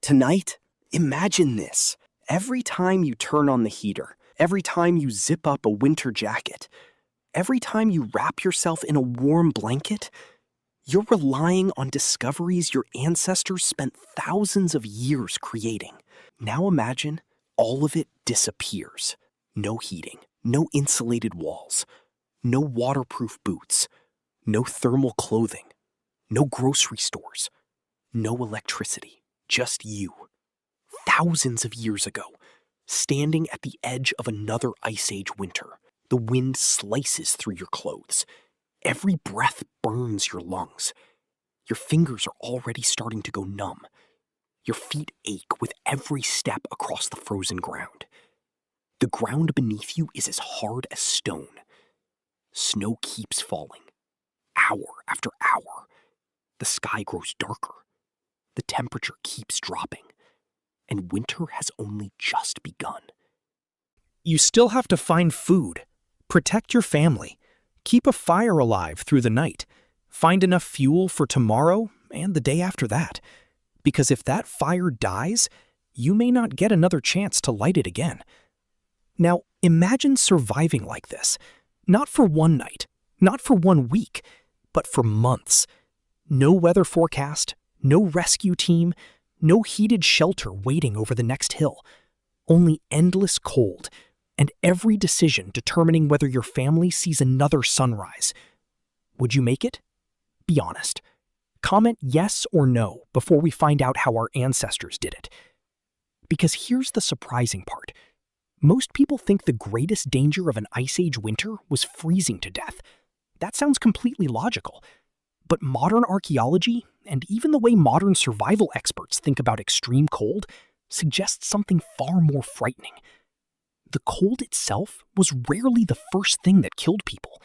Tonight, imagine this. Every time you turn on the heater, every time you zip up a winter jacket, every time you wrap yourself in a warm blanket, you're relying on discoveries your ancestors spent thousands of years creating. Now imagine all of it disappears. No heating, no insulated walls, no waterproof boots, no thermal clothing, no grocery stores, no electricity, just you. Thousands of years ago, standing at the edge of another ice age winter, the wind slices through your clothes. Every breath burns your lungs. Your fingers are already starting to go numb. Your feet ache with every step across the frozen ground. The ground beneath you is as hard as stone. Snow keeps falling, hour after hour. The sky grows darker. The temperature keeps dropping. And winter has only just begun. You still have to find food, protect your family, keep a fire alive through the night, find enough fuel for tomorrow and the day after that. Because if that fire dies, you may not get another chance to light it again. Now, imagine surviving like this, not for one night, not for 1 week, but for months. No weather forecast, no rescue team, no heated shelter waiting over the next hill. Only endless cold, and every decision determining whether your family sees another sunrise. Would you make it? Be honest. Comment yes or no before we find out how our ancestors did it. Because here's the surprising part. Most people think the greatest danger of an ice age winter was freezing to death. That sounds completely logical. But modern archaeology, and even the way modern survival experts think about extreme cold, suggests something far more frightening. The cold itself was rarely the first thing that killed people.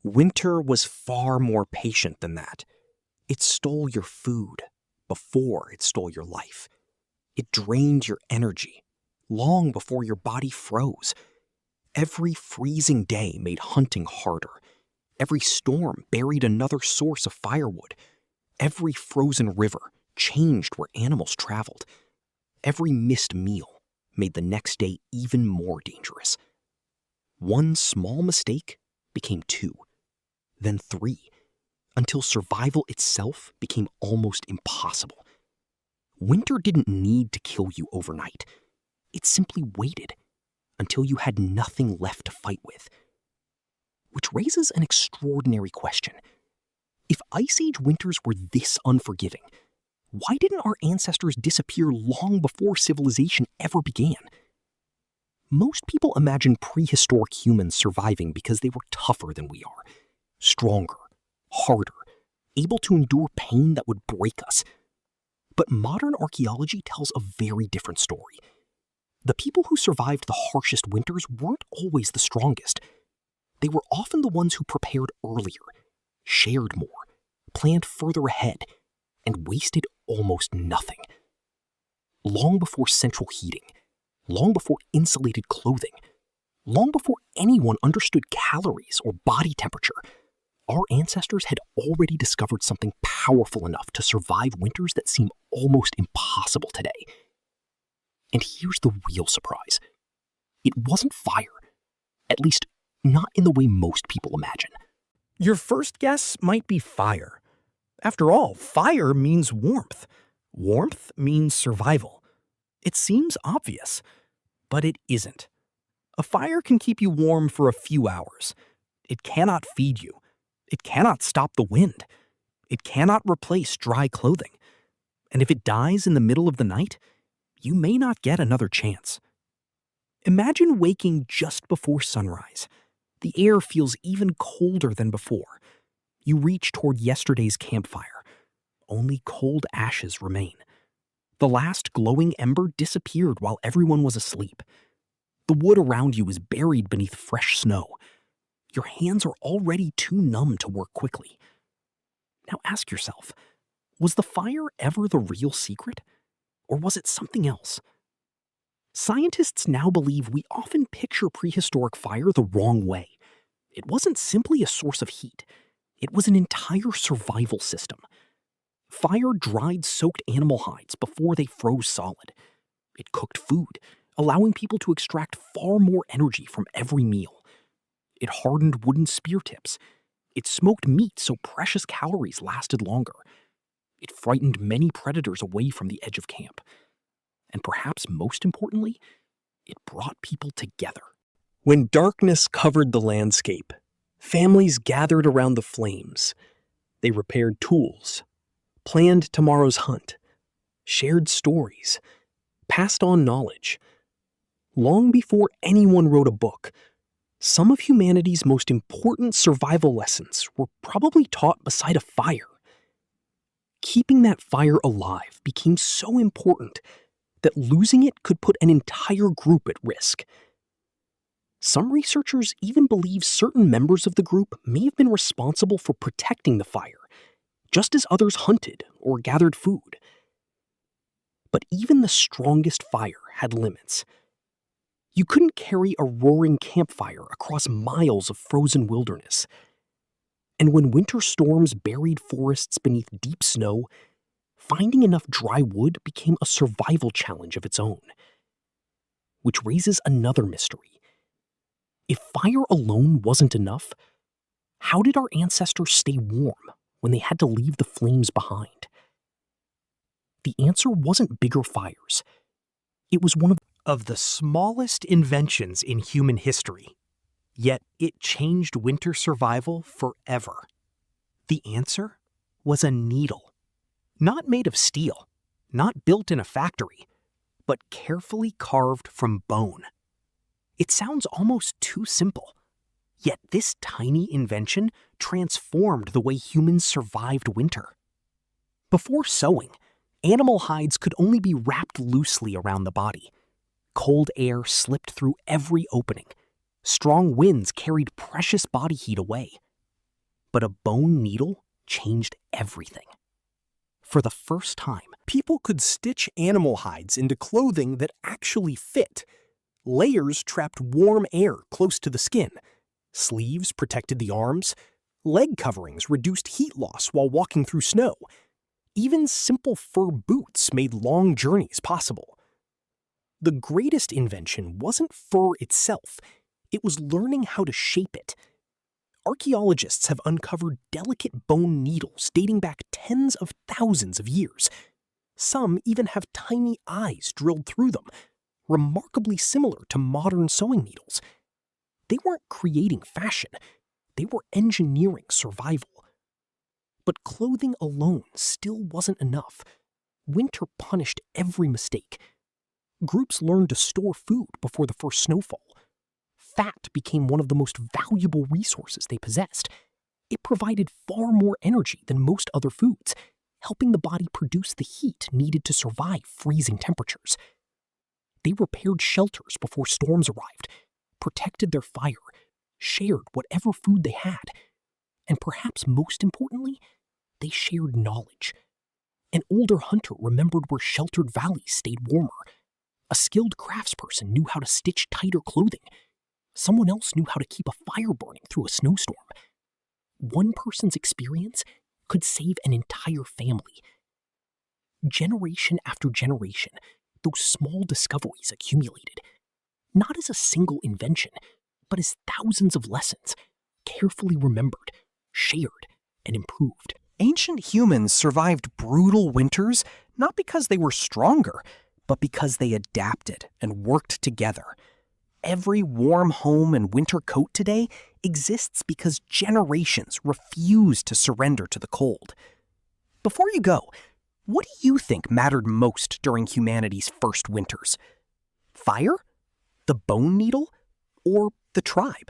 Winter was far more patient than that. It stole your food before it stole your life. It drained your energy long before your body froze. Every freezing day made hunting harder. Every storm buried another source of firewood. Every frozen river changed where animals traveled. Every missed meal made the next day even more dangerous. One small mistake became 2, then 3, until survival itself became almost impossible. Winter didn't need to kill you overnight. It simply waited until you had nothing left to fight with. Which raises an extraordinary question. If Ice Age winters were this unforgiving, why didn't our ancestors disappear long before civilization ever began? Most people imagine prehistoric humans surviving because they were tougher than we are, stronger, harder, able to endure pain that would break us. But modern archaeology tells a very different story. The people who survived the harshest winters weren't always the strongest. They were often the ones who prepared earlier, shared more, planned further ahead, and wasted almost nothing. Long before central heating, long before insulated clothing, long before anyone understood calories or body temperature, our ancestors had already discovered something powerful enough to survive winters that seem almost impossible today. And here's the real surprise. It wasn't fire, at least not in the way most people imagine. Your first guess might be fire. After all, fire means warmth. Warmth means survival. It seems obvious, but it isn't. A fire can keep you warm for a few hours. It cannot feed you. It cannot stop the wind. It cannot replace dry clothing. And if it dies in the middle of the night, you may not get another chance. Imagine waking just before sunrise. The air feels even colder than before. You reach toward yesterday's campfire. Only cold ashes remain. The last glowing ember disappeared while everyone was asleep. The wood around you is buried beneath fresh snow. Your hands are already too numb to work quickly. Now ask yourself, was the fire ever the real secret? Or was it something else? Scientists now believe we often picture prehistoric fire the wrong way. It wasn't simply a source of heat. It was an entire survival system. Fire dried soaked animal hides before they froze solid. It cooked food, allowing people to extract far more energy from every meal. It hardened wooden spear tips. It smoked meat so precious calories lasted longer. It frightened many predators away from the edge of camp. And perhaps most importantly, it brought people together. When darkness covered the landscape, families gathered around the flames. They repaired tools, planned tomorrow's hunt, shared stories, passed on knowledge. Long before anyone wrote a book, some of humanity's most important survival lessons were probably taught beside a fire. Keeping that fire alive became so important that losing it could put an entire group at risk. Some researchers even believe certain members of the group may have been responsible for protecting the fire, just as others hunted or gathered food. But even the strongest fire had limits. You couldn't carry a roaring campfire across miles of frozen wilderness. And when winter storms buried forests beneath deep snow, finding enough dry wood became a survival challenge of its own. Which raises another mystery. If fire alone wasn't enough, how did our ancestors stay warm when they had to leave the flames behind? The answer wasn't bigger fires. It was one of the smallest inventions in human history. Yet it changed winter survival forever. The answer was a needle. Not made of steel, not built in a factory, but carefully carved from bone. It sounds almost too simple. Yet this tiny invention transformed the way humans survived winter. Before sewing, animal hides could only be wrapped loosely around the body. Cold air slipped through every opening. Strong winds carried precious body heat away. But a bone needle changed everything. For the first time, people could stitch animal hides into clothing that actually fit. Layers trapped warm air close to the skin. Sleeves protected the arms. Leg coverings reduced heat loss while walking through snow. Even simple fur boots made long journeys possible. The greatest invention wasn't fur itself. It was learning how to shape it. Archaeologists have uncovered delicate bone needles dating back tens of thousands of years. Some even have tiny eyes drilled through them, remarkably similar to modern sewing needles. They weren't creating fashion. They were engineering survival. But clothing alone still wasn't enough. Winter punished every mistake. Groups learned to store food before the first snowfall. Fat became one of the most valuable resources they possessed. It provided far more energy than most other foods, helping the body produce the heat needed to survive freezing temperatures. They repaired shelters before storms arrived, protected their fire, shared whatever food they had, and perhaps most importantly, they shared knowledge. An older hunter remembered where sheltered valleys stayed warmer. A skilled craftsperson knew how to stitch tighter clothing. Someone else knew how to keep a fire burning through a snowstorm. One person's experience could save an entire family. Generation after generation, those small discoveries accumulated, not as a single invention, but as thousands of lessons, carefully remembered, shared, and improved. Ancient humans survived brutal winters not because they were stronger, but because they adapted and worked together. Every warm home and winter coat today exists because generations refused to surrender to the cold. Before you go, what do you think mattered most during humanity's first winters? Fire? The bone needle? Or the tribe?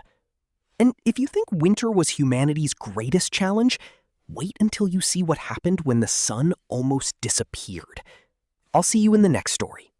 And if you think winter was humanity's greatest challenge, wait until you see what happened when the sun almost disappeared. I'll see you in the next story.